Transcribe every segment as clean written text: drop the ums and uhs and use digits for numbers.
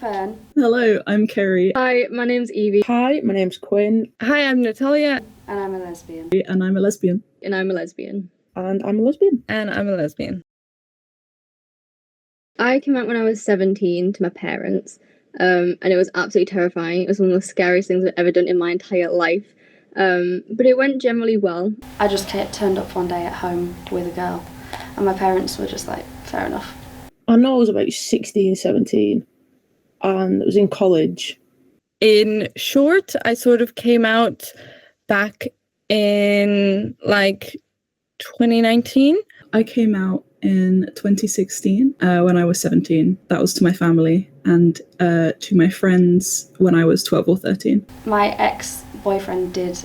Fern. Hello, I'm Kerry. Hi, my name's Evie. Hi, my name's Quinn. Hi, I'm Natalia. And I'm a lesbian. And I'm a lesbian. And I'm a lesbian. And I'm a lesbian. And I'm a lesbian. I came out when I was 17 to my parents, and it was absolutely terrifying. It was one of the scariest things I've ever done in my entire life. But it went generally well. I just turned up one day at home with a girl, and my parents were just like, fair enough. I know I was about 16, 17, and it was in college. In short, I sort of came out back in 2019. I came out in 2016 when I was 17. That was to my family, and to my friends when I was 12 or 13. My ex-boyfriend did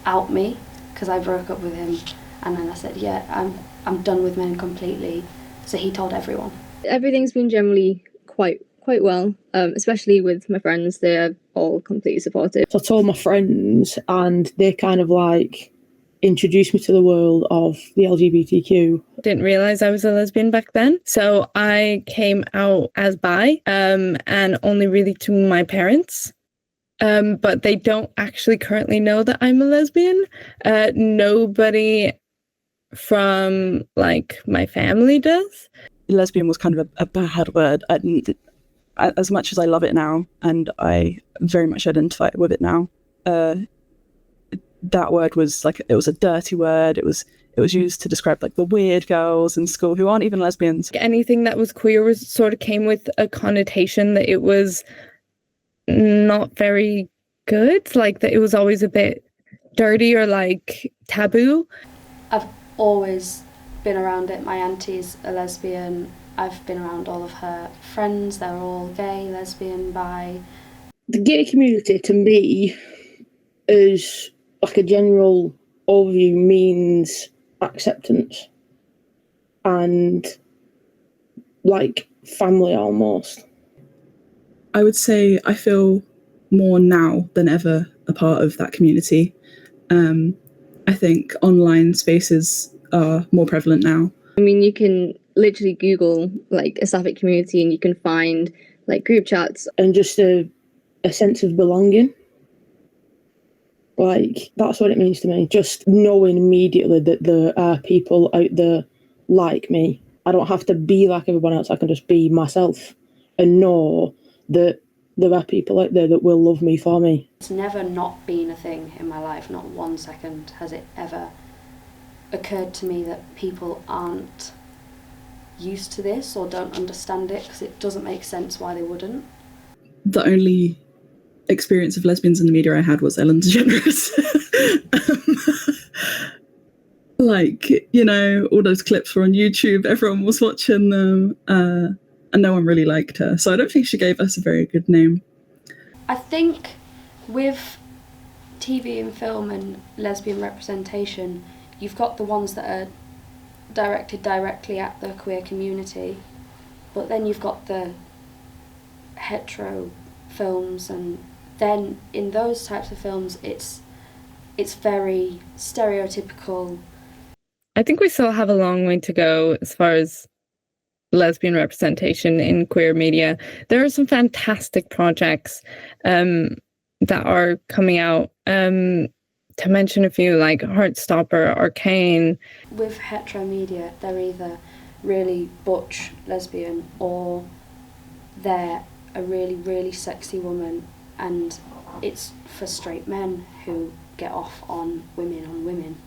out me because I broke up with him, and then I said, yeah, I'm done with men completely. So he told everyone. Everything's been generally quite well, especially with my friends. They're all completely supportive. So I told my friends, and they kind of introduced me to the world of the LGBTQ. Didn't realize I was a lesbian back then, so I came out as bi, and only really to my parents. But they don't actually currently know that I'm a lesbian. Nobody from my family does. Lesbian was kind of a bad word. As much as I love it now, and I very much identify with it now, that word was it was a dirty word. It was used to describe the weird girls in school who aren't even lesbians. Anything that was queer sort of came with a connotation that it was not very good, that it was always a bit dirty or taboo. I've always been around it. My auntie's a lesbian. I've been around all of her friends. They're all gay, lesbian, bi. The gay community, to me, is a general overview, means acceptance and family almost. I would say I feel more now than ever a part of that community. I think online spaces are more prevalent now. I mean, you can literally Google a Sapphic community and you can find group chats. And just a sense of belonging. That's what it means to me. Just knowing immediately that there are people out there like me. I don't have to be like everyone else. I can just be myself and know that there are people out there that will love me for me. It's never not been a thing in my life. Not 1 second has it ever occurred to me that people aren't used to this or don't understand it, because it doesn't make sense why they wouldn't. The only experience of lesbians in the media I had was Ellen DeGeneres. All those clips were on YouTube, everyone was watching them, and no one really liked her. So I don't think she gave us a very good name. I think with TV and film and lesbian representation, you've got the ones that are directed directly at the queer community, but then you've got the hetero films, and then in those types of films it's very stereotypical. I think we still have a long way to go as far as lesbian representation in queer media. There are some fantastic projects that are coming out. To mention a few, Heartstopper, Arcane. With hetero media, they're either really butch lesbian or they're a really, really sexy woman, and it's for straight men who get off on women.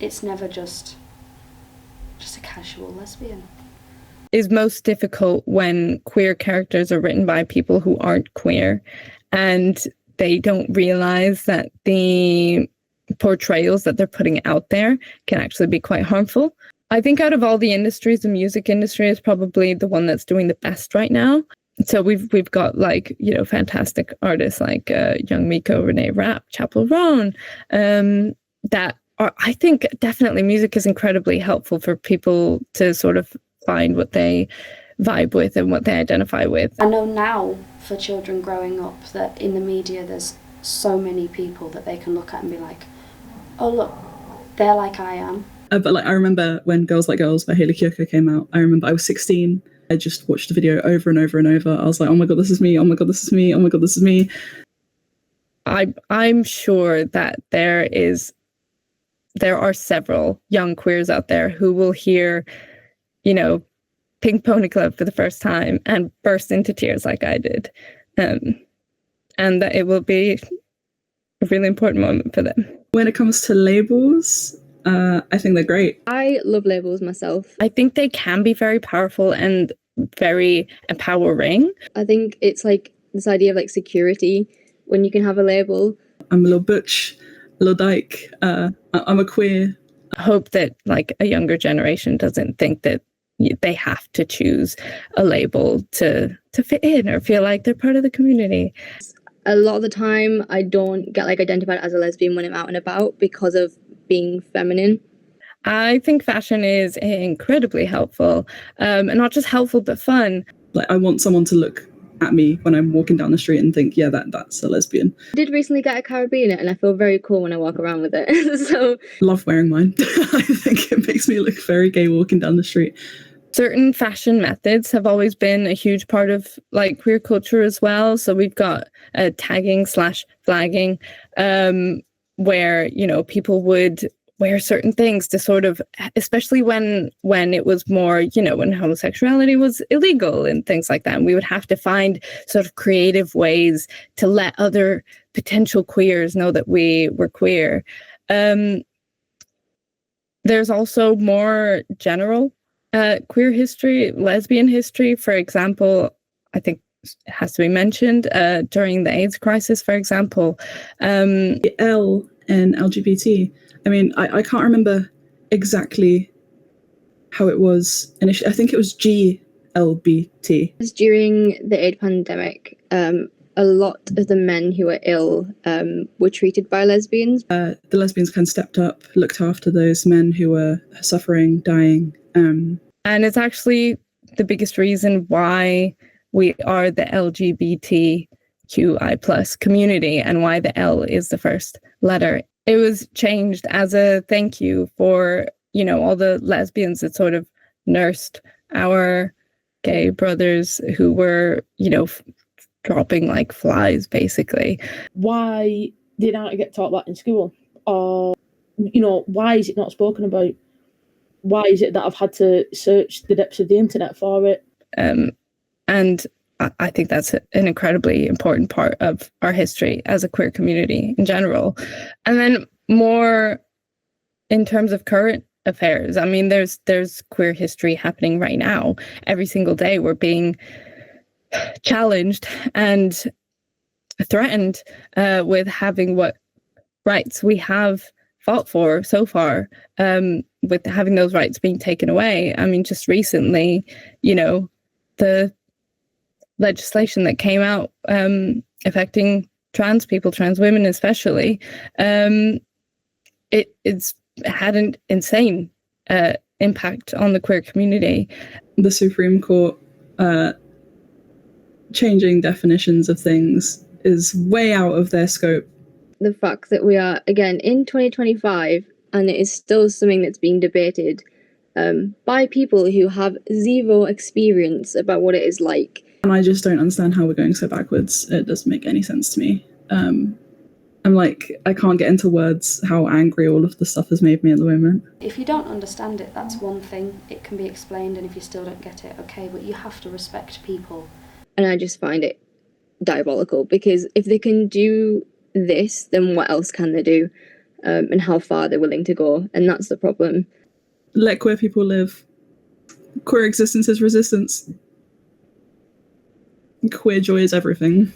It's never just a casual lesbian. Is most difficult when queer characters are written by people who aren't queer, and they don't realize that the portrayals that they're putting out there can actually be quite harmful. I think out of all the industries, the music industry is probably the one that's doing the best right now. So we've got fantastic artists like Young Miko, Renee Rapp, Chapel Roan, that are, I think definitely music is incredibly helpful for people to sort of find what they vibe with and what they identify with. I know now for children growing up that in the media there's so many people that they can look at and be like, oh look, they're like I am. But I remember when Girls Like Girls by Hayley Kiyoko came out, I remember I was 16 I just watched the video over and over and over. I was like, oh my God, this is me. Oh my God, this is me. Oh my God, this is me. I'm sure that there are several young queers out there who will hear, Pink Pony Club for the first time and burst into tears like I did. And that it will be a really important moment for them. When it comes to labels, I think they're great. I love labels myself. I think they can be very powerful and very empowering. I think it's like this idea of like security when you can have a label. I'm a little butch, a little dyke. I'm a queer. I hope that like a younger generation doesn't think that they have to choose a label to fit in or feel like they're part of the community. A lot of the time I don't get like identified as a lesbian when I'm out and about because of being feminine. I think fashion is incredibly helpful, and not just helpful but fun. Like I want someone to look at me when I'm walking down the street and think, yeah, that's a lesbian. I did recently get a carabiner and I feel very cool when I walk around with it. So love wearing mine. I think it makes me look very gay walking down the street. Certain fashion methods have always been a huge part of like queer culture as well. So we've got tagging/flagging, where people would wear certain things to sort of, especially when it was more, when homosexuality was illegal and things like that. And we would have to find sort of creative ways to let other potential queers know that we were queer. There's also more general queer history, lesbian history, for example. I think it has to be mentioned during the AIDS crisis, for example. L and LGBT. I mean, I can't remember exactly how it was initially. I think it was GLBT. During the AIDS pandemic, a lot of the men who were ill were treated by lesbians. The lesbians kind of stepped up, looked after those men who were suffering, dying. And it's actually the biggest reason why we are the LGBTQI plus community and why the L is the first letter. It was changed as a thank you for, all the lesbians that sort of nursed our gay brothers who were, dropping like flies, basically. Why did I get taught that in school? Or, why is it not spoken about? Why is it that I've had to search the depths of the internet for it? And I think that's an incredibly important part of our history as a queer community in general. And then more in terms of current affairs, I mean, there's queer history happening right now. Every single day we're being challenged and threatened with having what rights we have fought for so far, with having those rights being taken away. I mean, just recently, the legislation that came out affecting trans people, trans women especially, it's had an insane impact on the queer community. The Supreme Court changing definitions of things is way out of their scope. The fact that we are, again, in 2025, and it is still something that's being debated by people who have zero experience about what it is like. And I just don't understand how we're going so backwards. It doesn't make any sense to me. I'm like, I can't get into words how angry all of the stuff has made me at the moment. If you don't understand it, that's one thing. It can be explained, and if you still don't get it, okay, but you have to respect people. And I just find it diabolical, because if they can do this, then what else can they do? And how far they're willing to go. And that's the problem. Let queer people live. Queer existence is resistance. Queer joy is everything.